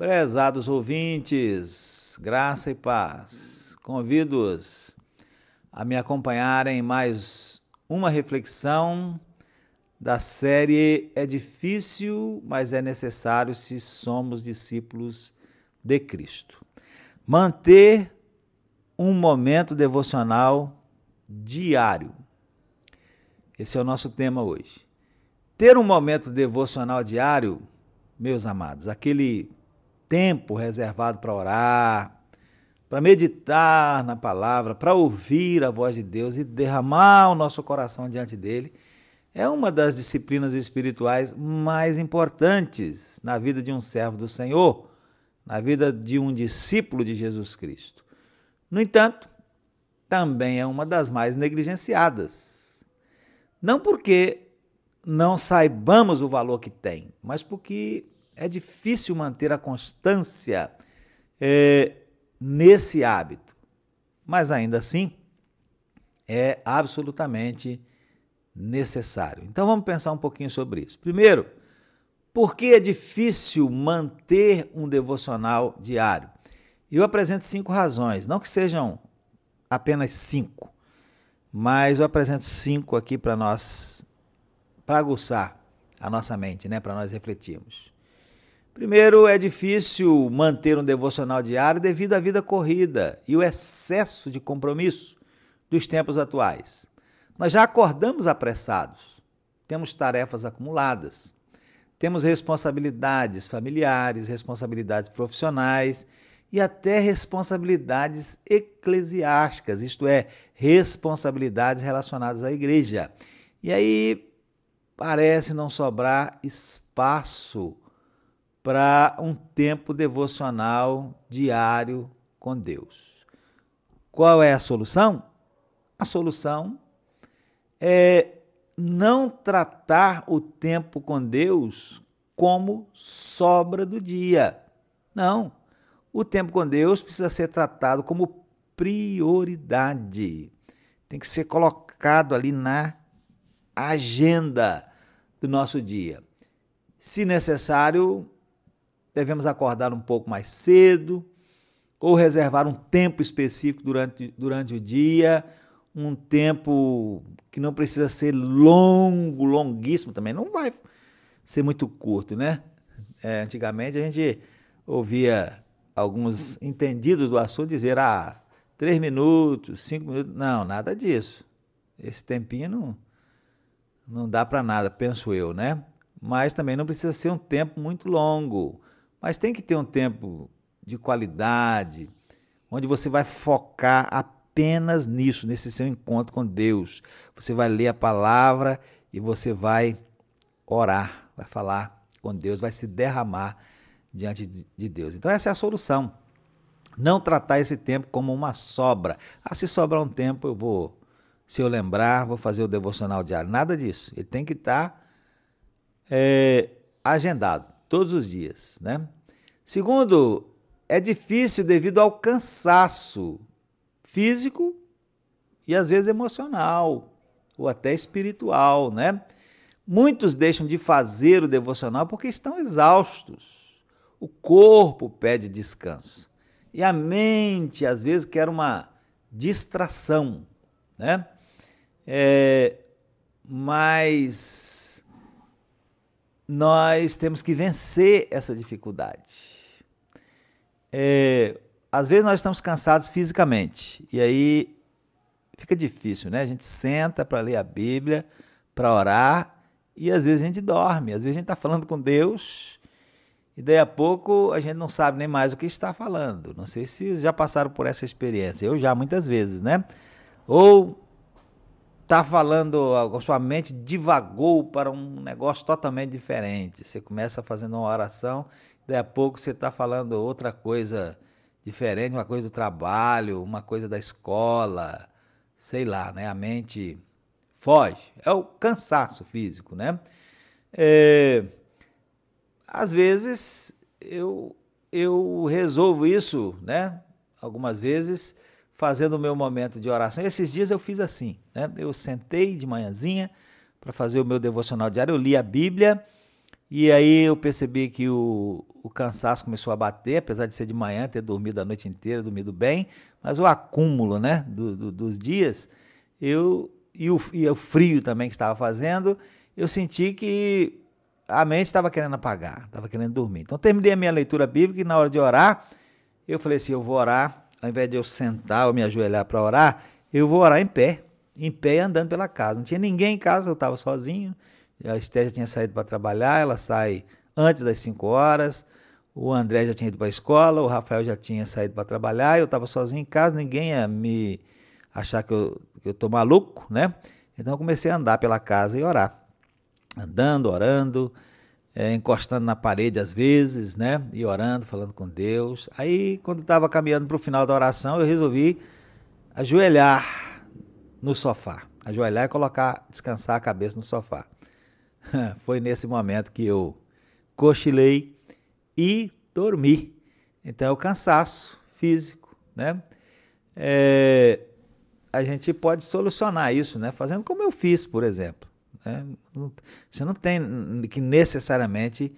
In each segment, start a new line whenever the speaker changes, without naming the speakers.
Prezados ouvintes, graça e paz, convido-os a me acompanharem em mais uma reflexão da série É Difícil, mas é Necessário se somos discípulos de Cristo. Manter um momento devocional diário. Esse é o nosso tema hoje. Ter um momento devocional diário, meus amados, aquele tempo reservado para orar, para meditar na palavra, para ouvir a voz de Deus e derramar o nosso coração diante dele, é uma das disciplinas espirituais mais importantes na vida de um servo do Senhor, na vida de um discípulo de Jesus Cristo. No entanto, também é uma das mais negligenciadas. Não porque não saibamos o valor que tem, mas porque é difícil manter a constância nesse hábito. Mas ainda assim, é absolutamente necessário. Então vamos pensar um pouquinho sobre isso. Primeiro, por que é difícil manter um devocional diário? Eu apresento 5 razões, não que sejam apenas 5, mas eu apresento 5 aqui para nós, para aguçar a nossa mente, para nós refletirmos. Primeiro, é difícil manter um devocional diário devido à vida corrida e o excesso de compromisso dos tempos atuais. Nós já acordamos apressados, temos tarefas acumuladas, temos responsabilidades familiares, responsabilidades profissionais e até responsabilidades eclesiásticas, isto é, responsabilidades relacionadas à igreja. E aí parece não sobrar espaço para um tempo devocional diário com Deus. Qual é a solução? A solução é não tratar o tempo com Deus como sobra do dia. Não. O tempo com Deus precisa ser tratado como prioridade. Tem que ser colocado ali na agenda do nosso dia. Se necessário, devemos acordar um pouco mais cedo ou reservar um tempo específico durante o dia, um tempo que não precisa ser longuíssimo também, não vai ser muito curto, né? Antigamente a gente ouvia alguns entendidos do assunto dizer 3 minutos, 5 minutos, não, nada disso. Esse tempinho não dá para nada, penso eu, né? Mas também não precisa ser um tempo muito longo, mas tem que ter um tempo de qualidade, onde você vai focar apenas nisso, nesse seu encontro com Deus. Você vai ler a palavra e você vai orar, vai falar com Deus, vai se derramar diante de Deus. Então essa é a solução. Não tratar esse tempo como uma sobra. Se sobrar um tempo, se eu lembrar, vou fazer o devocional diário. Nada disso. Ele tem que estar agendado todos os dias, né? Segundo, é difícil devido ao cansaço físico e às vezes emocional ou até espiritual, né? Muitos deixam de fazer o devocional porque estão exaustos. O corpo pede descanso e a mente às vezes quer uma distração, né? Mas nós temos que vencer essa dificuldade. Às vezes nós estamos cansados fisicamente e aí fica difícil, né? A gente senta para ler a Bíblia, para orar e às vezes a gente dorme, às vezes a gente está falando com Deus e daí a pouco a gente não sabe nem mais o que está falando. Não sei se já passaram por essa experiência, eu já muitas vezes, né? Ou está falando, a sua mente divagou para um negócio totalmente diferente. Você começa fazendo uma oração, daí a pouco você está falando outra coisa diferente, uma coisa do trabalho, uma coisa da escola, sei lá, né? A mente foge. É o cansaço físico, né? Às vezes eu resolvo isso, né? Algumas vezes fazendo o meu momento de oração. E esses dias eu fiz assim, né? Eu sentei de manhãzinha para fazer o meu devocional diário, eu li a Bíblia E aí eu percebi que o cansaço começou a bater, apesar de ser de manhã, ter dormido a noite inteira, dormido bem, mas o acúmulo, né, dos dias, e o frio também que estava fazendo, eu senti que a mente estava querendo apagar, estava querendo dormir. Então terminei a minha leitura bíblica e na hora de orar, eu falei assim, eu vou orar, ao invés de eu sentar ou me ajoelhar para orar, eu vou orar em pé e andando pela casa. Não tinha ninguém em casa, eu estava sozinho, a Esté já tinha saído para trabalhar, ela sai antes das 5 horas, o André já tinha ido para a escola, o Rafael já tinha saído para trabalhar, eu estava sozinho em casa, ninguém ia me achar que eu estou maluco, né? Então eu comecei a andar pela casa e orar. Andando, orando, encostando na parede às vezes, né? E orando, falando com Deus. Aí, quando estava caminhando para o final da oração, eu resolvi ajoelhar no sofá. Ajoelhar e descansar a cabeça no sofá. Foi nesse momento que eu cochilei e dormi. Então é o cansaço físico, né? A gente pode solucionar isso, né? Fazendo como eu fiz, por exemplo. Né? Você não tem que necessariamente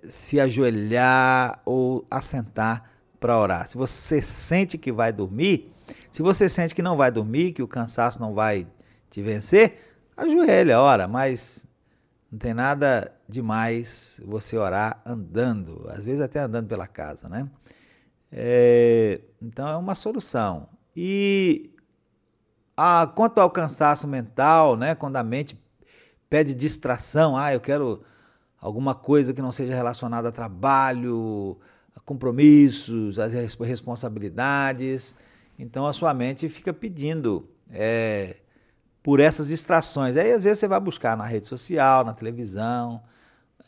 se ajoelhar ou assentar para orar. Se você sente que vai dormir, se você sente que não vai dormir, que o cansaço não vai te vencer, ajoelha, ora, mas não tem nada demais você orar andando, às vezes até andando pela casa, né? Então é uma solução. E quanto ao cansaço mental, né, quando a mente pede distração, eu quero alguma coisa que não seja relacionada a trabalho, a compromissos, a responsabilidades, então a sua mente fica pedindo por essas distrações. Aí às vezes você vai buscar na rede social, na televisão.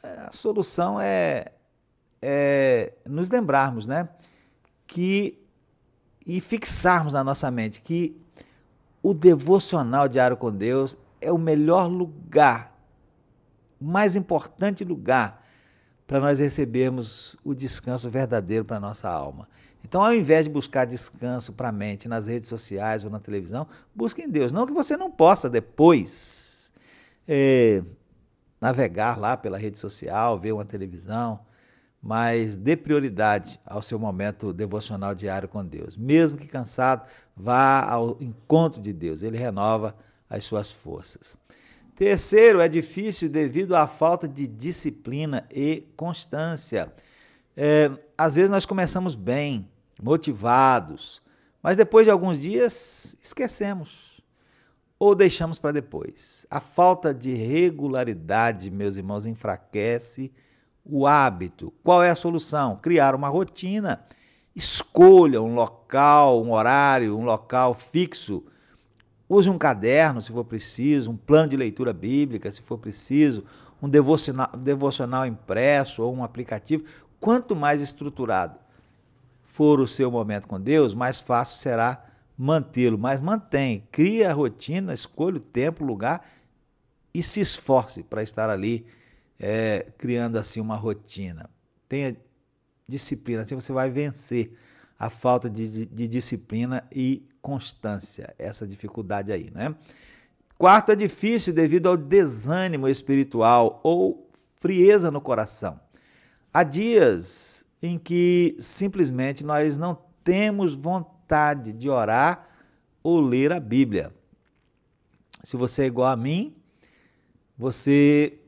A solução é nos lembrarmos, né, e fixarmos na nossa mente que o devocional diário com Deus é o melhor lugar, o mais importante lugar para nós recebermos o descanso verdadeiro para a nossa alma. Então, ao invés de buscar descanso para a mente nas redes sociais ou na televisão, busque em Deus. Não que você não possa depois navegar lá pela rede social, ver uma televisão, mas dê prioridade ao seu momento devocional diário com Deus. Mesmo que cansado, vá ao encontro de Deus, ele renova as suas forças. Terceiro, é difícil devido à falta de disciplina e constância. Às vezes nós começamos bem, motivados, mas depois de alguns dias esquecemos ou deixamos para depois. A falta de regularidade, meus irmãos, enfraquece o hábito. Qual é a solução? Criar uma rotina. Escolha um local, um horário, um local fixo. Use um caderno, se for preciso, um plano de leitura bíblica, se for preciso, um devocional impresso ou um aplicativo. Quanto mais estruturado for o seu momento com Deus, mais fácil será mantê-lo. Mas mantenha, crie a rotina, escolha o tempo, o lugar e se esforce para estar ali criando assim uma rotina. Tenha disciplina, assim você vai vencer a falta de disciplina e constância, essa dificuldade aí, né? Quarto, é difícil devido ao desânimo espiritual ou frieza no coração. Há dias em que simplesmente nós não temos vontade de orar ou ler a Bíblia. Se você é igual a mim, você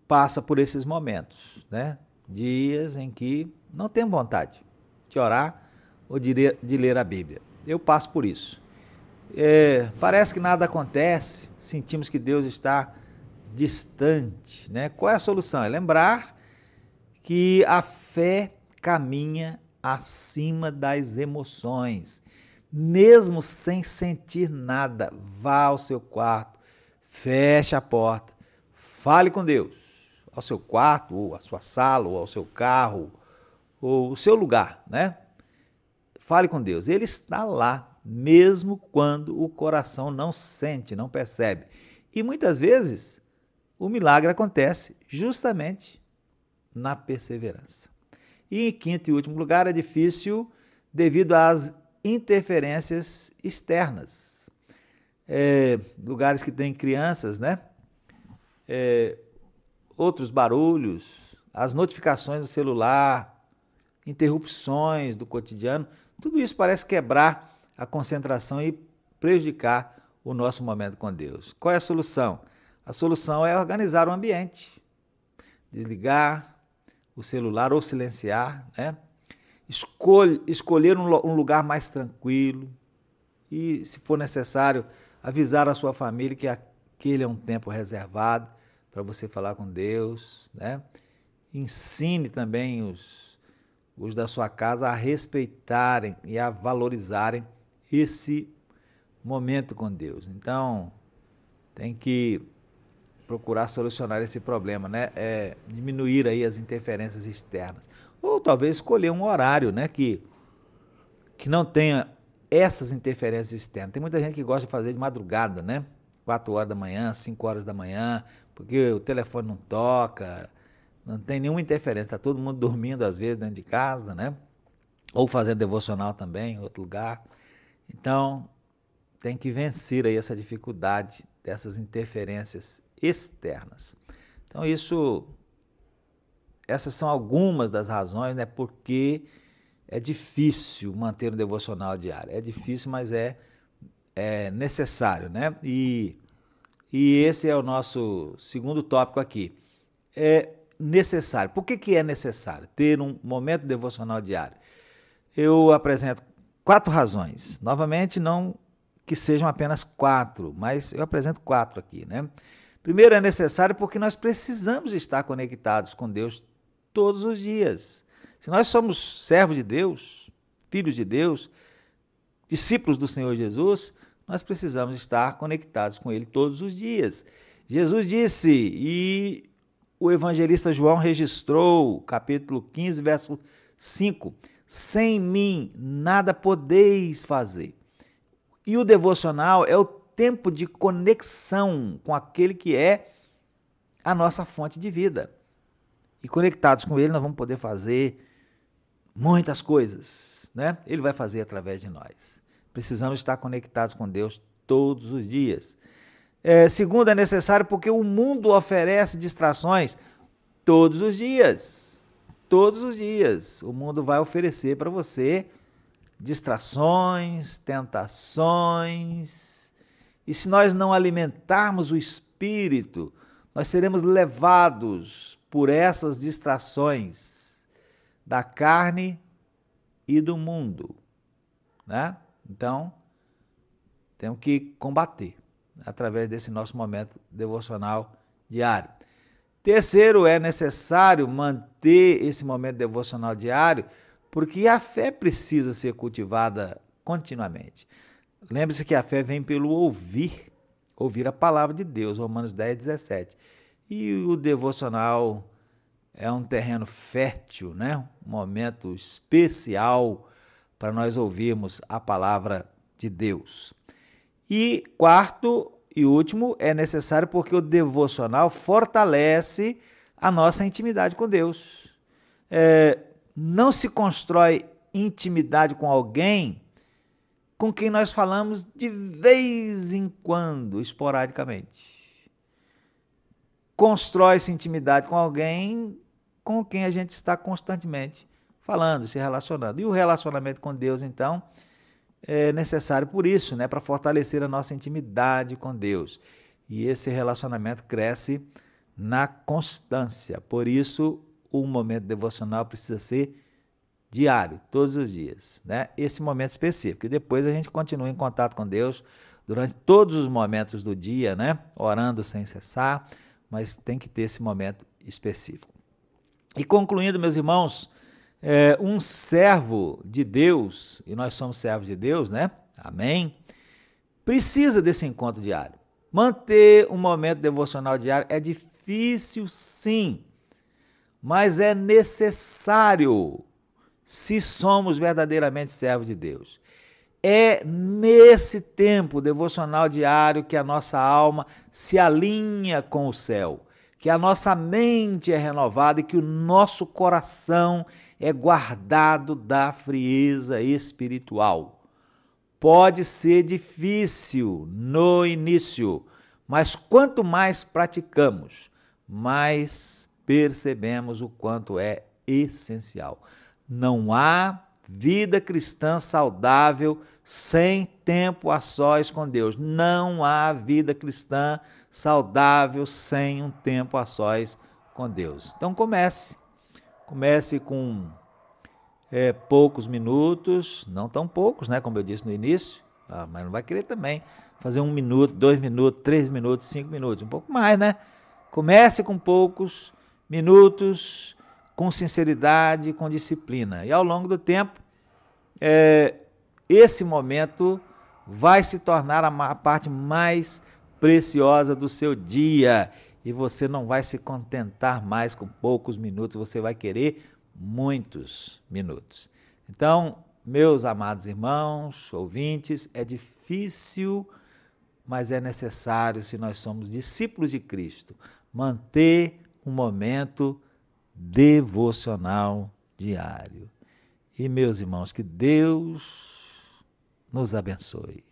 passa por esses momentos, né? Dias em que não tem vontade de orar ou de ler a Bíblia. Eu passo por isso. Parece que nada acontece, sentimos que Deus está distante, né? Qual é a solução? É lembrar que a fé caminha acima das emoções. Mesmo sem sentir nada, vá ao seu quarto, feche a porta, fale com Deus, ao seu quarto, ou à sua sala, ou ao seu carro, ou o seu lugar, né? Fale com Deus, Ele está lá, mesmo quando o coração não sente, não percebe. E muitas vezes o milagre acontece justamente na perseverança. E em quinto e último lugar, é difícil devido às interferências externas. Lugares que têm crianças, né? outros barulhos, as notificações do celular, interrupções do cotidiano, tudo isso parece quebrar a concentração e prejudicar o nosso momento com Deus. Qual é a solução? A solução é organizar o ambiente, desligar o celular ou silenciar, né? Escolher um lugar mais tranquilo e, se for necessário, avisar a sua família que aquele é um tempo reservado para você falar com Deus, né? Ensine também os da sua casa a respeitarem e a valorizarem esse momento com Deus. Então, tem que procurar solucionar esse problema, né? Diminuir aí as interferências externas. Ou talvez escolher um horário, né? Que não tenha essas interferências externas. Tem muita gente que gosta de fazer de madrugada, né? 4 horas da manhã, 5 horas da manhã, porque o telefone não toca, não tem nenhuma interferência, está todo mundo dormindo às vezes dentro de casa, né? Ou fazendo devocional também em outro lugar. Então, tem que vencer aí essa dificuldade dessas interferências externas. Então, essas são algumas das razões, né? Porque é difícil manter um devocional diário. É difícil, mas é necessário, né? E esse é o nosso segundo tópico aqui. É necessário. Por que é necessário ter um momento devocional diário? Eu apresento 4 razões. Novamente, não que sejam apenas 4, mas eu apresento 4 aqui, né? Primeiro, é necessário porque nós precisamos estar conectados com Deus todos os dias. Se nós somos servos de Deus, filhos de Deus, discípulos do Senhor Jesus, nós precisamos estar conectados com Ele todos os dias. Jesus disse, e o evangelista João registrou, capítulo 15, verso 5, sem mim nada podeis fazer. E o devocional é o tempo de conexão com aquele que é a nossa fonte de vida. E conectados com Ele nós vamos poder fazer muitas coisas, né? Ele vai fazer através de nós. Precisamos estar conectados com Deus todos os dias. Segundo, é necessário porque o mundo oferece distrações todos os dias. Todos os dias. O mundo vai oferecer para você distrações, tentações. E se nós não alimentarmos o espírito, nós seremos levados por essas distrações da carne e do mundo, né? Então, temos que combater através desse nosso momento devocional diário. Terceiro, é necessário manter esse momento devocional diário, porque a fé precisa ser cultivada continuamente. Lembre-se que a fé vem pelo ouvir a palavra de Deus, Romanos 10, 17. E o devocional é um terreno fértil, né? Um momento especial para nós ouvirmos a palavra de Deus. E quarto e último, é necessário porque o devocional fortalece a nossa intimidade com Deus. Não se constrói intimidade com alguém com quem nós falamos de vez em quando, esporadicamente. Constrói-se intimidade com alguém com quem a gente está constantemente falando, se relacionando. E o relacionamento com Deus, então, é necessário por isso, né, para fortalecer a nossa intimidade com Deus. E esse relacionamento cresce na constância. Por isso, o momento devocional precisa ser diário, todos os dias, né? Esse momento específico. E depois a gente continua em contato com Deus durante todos os momentos do dia, né? Orando sem cessar, mas tem que ter esse momento específico. E concluindo, meus irmãos, um servo de Deus, e nós somos servos de Deus, né? Amém? Precisa desse encontro diário. Manter um momento devocional diário é difícil, sim, mas é necessário se somos verdadeiramente servos de Deus. É nesse tempo devocional diário que a nossa alma se alinha com o céu, que a nossa mente é renovada e que o nosso coração é guardado da frieza espiritual. Pode ser difícil no início, mas quanto mais praticamos, mais percebemos o quanto é essencial. Não há vida cristã saudável sem tempo a sós com Deus. Não há vida cristã saudável sem um tempo a sós com Deus. Então comece com poucos minutos, não tão poucos, né, como eu disse no início, mas não vai querer também fazer 1 minuto, 2 minutos, 3 minutos, 5 minutos, um pouco mais, né? Comece com poucos minutos, com sinceridade, com disciplina. E ao longo do tempo, esse momento vai se tornar a parte mais preciosa do seu dia. E você não vai se contentar mais com poucos minutos, você vai querer muitos minutos. Então, meus amados irmãos, ouvintes, é difícil, mas é necessário, se nós somos discípulos de Cristo, manter um momento devocional diário. E, meus irmãos, que Deus nos abençoe,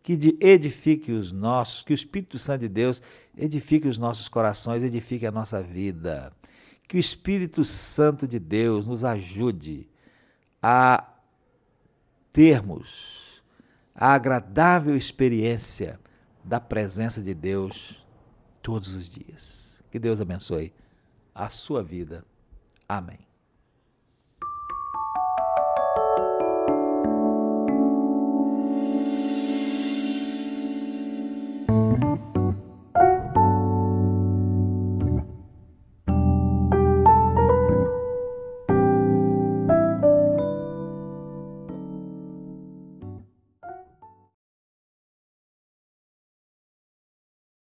que edifique os nossos, que o Espírito Santo de Deus edifique os nossos corações, edifique a nossa vida, que o Espírito Santo de Deus nos ajude a termos a agradável experiência da presença de Deus todos os dias. Que Deus abençoe a sua vida. Amém.